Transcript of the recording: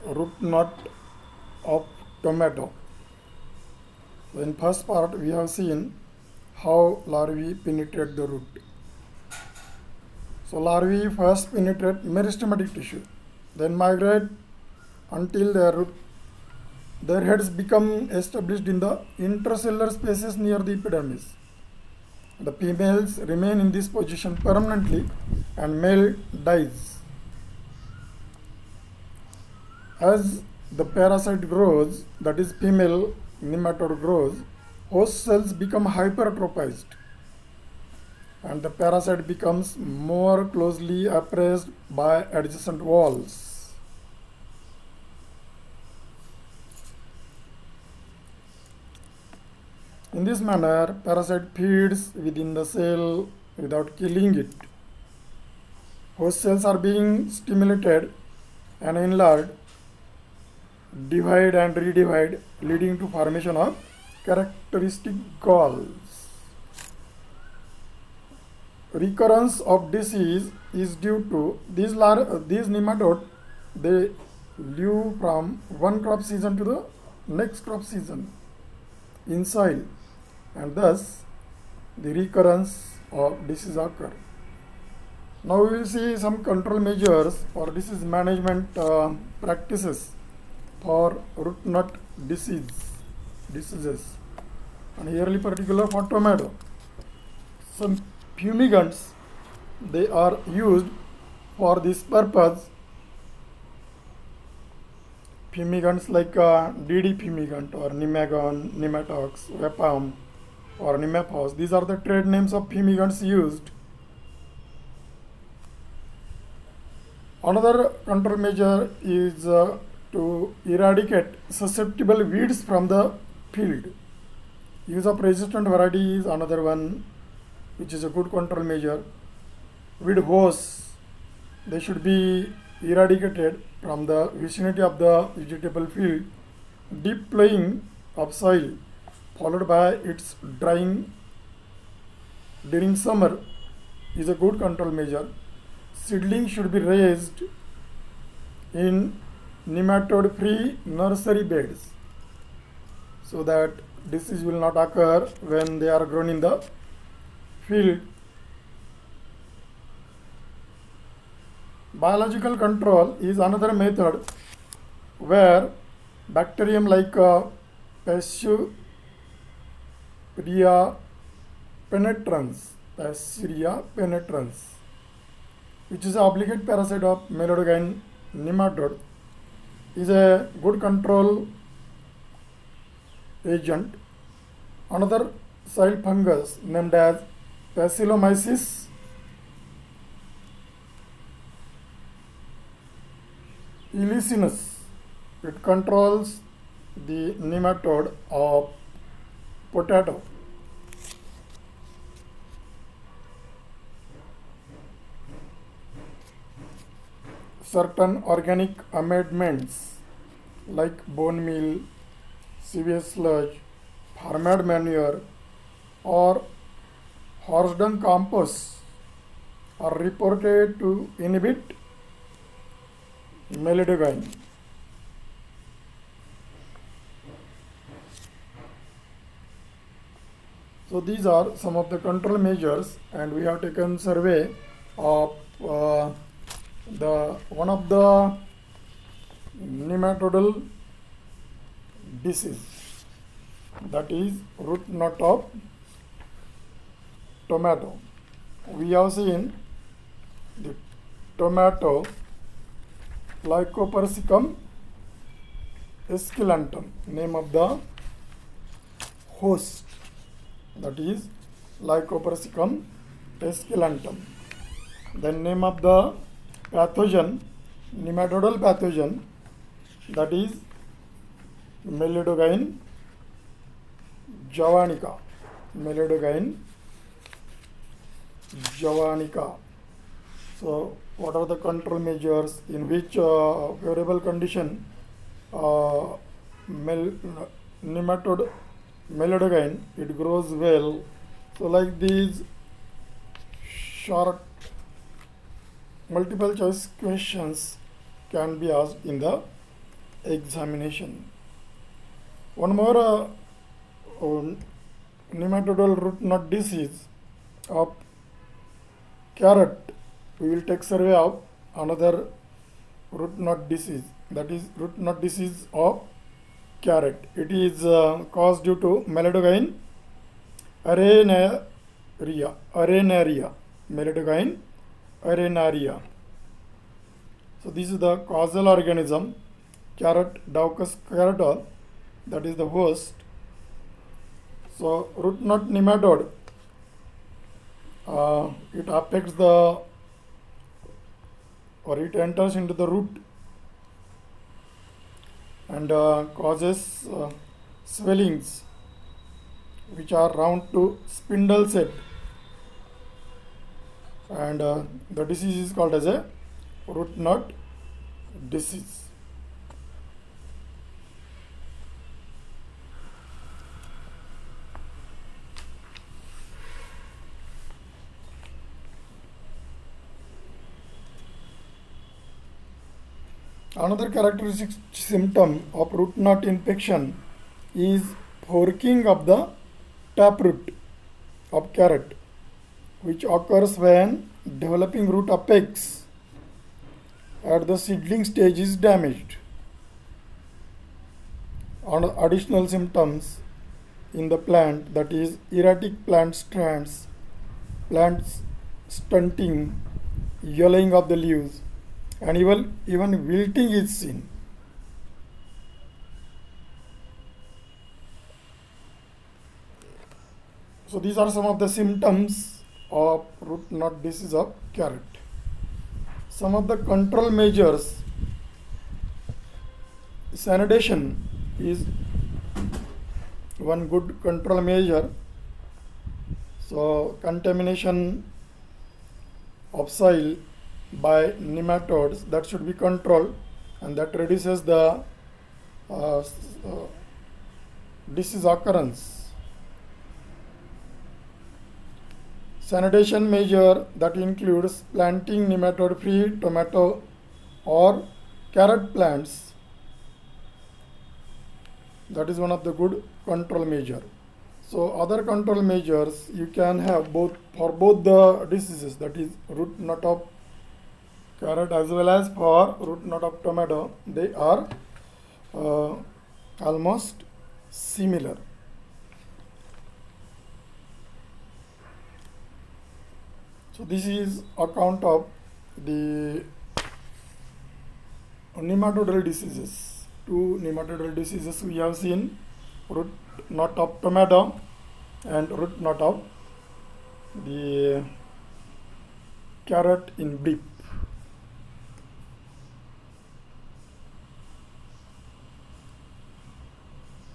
root knot of tomato. So in first part we have seen how larvae penetrate the root. So larvae first penetrate meristematic tissue, then migrate until their heads become established in the intracellular spaces near the epidermis. The females remain in this position permanently and male dies. As the parasite grows, that is female nematode grows, host cells become hypertrophized and the parasite becomes more closely appraised by adjacent walls. In this manner, parasite feeds within the cell without killing it. Host cells are being stimulated and enlarged, divide and redivide, leading to formation of characteristic galls. Recurrence of disease is due to these nematodes. They live from one crop season to the next crop season in soil, and thus the recurrence of disease occur. Now we will see some control measures or disease management practices for root knot diseases, and here particular for tomato. Some fumigants, they are used for this purpose. Fumigants like DD fumigant or Nemagon, Nematox, Vapam or Nemapos. These are the trade names of fumigants used. Another control measure is to eradicate susceptible weeds from the field. Use of resistant variety is another one which is a good control measure. Weed hosts, they should be eradicated from the vicinity of the vegetable field. Deep ploughing of soil followed by its drying during summer is a good control measure. Seedlings should be raised in nematode-free nursery beds so that disease will not occur when they are grown in the field. Biological control is another method where bacterium like Pseudoria penetrans, which is an obligate parasite of Melodogyne nematode, is a good control agent. Another soil fungus named as Bacillomyces ilicinus, it controls the nematode of potato. Certain organic amendments like bone meal, sewage sludge, farmyard manure or horse dung compost are reported to inhibit Melodogyne. So these are some of the control measures, and we have taken survey of one of the nematodal disease, that is root knot of tomato. We have seen the tomato Lycopersicum esculentum, name of the host, that is Lycopersicum esculentum. Then name of the pathogen, nematodal pathogen, that is Melodogyne javanica. So what are the control measures, in which favorable condition nematode Melodogyne, it grows well. So like these short multiple choice questions can be asked in the examination. One more nematodal root knot disease of carrot. We will take survey of another root knot disease, that is root knot disease of carrot. It is caused due to Meledogine arenaria, Meledogine arenaria. So this is the causal organism, carrot, Daucus carota, that is the host. So root knot nematode, it affects the, or it enters into the root and causes swellings which are round to spindle shaped, and the disease is called as a root knot disease. Another characteristic symptom of root knot infection is forking of the taproot of carrot, which occurs when developing root apex at the seedling stage is damaged. Additional symptoms in the plant, that is erratic plant strands, plants stunting, yellowing of the leaves, and even wilting is seen. So these are some of the symptoms of root knot disease of carrot. Some of the control measures: sanidation is one good control measure. So contamination of soil by nematodes, that should be controlled, and that reduces the disease occurrence. Sanitation measure that includes planting nematode free tomato or carrot plants, that is one of the good control measure. So other control measures you can have both for both the diseases, that is root knot of carrot as well as for root knot of tomato. They are almost similar. So this is account of the nematodal diseases. Two nematodal diseases we have seen: root knot of tomato and root knot of the carrot in brief.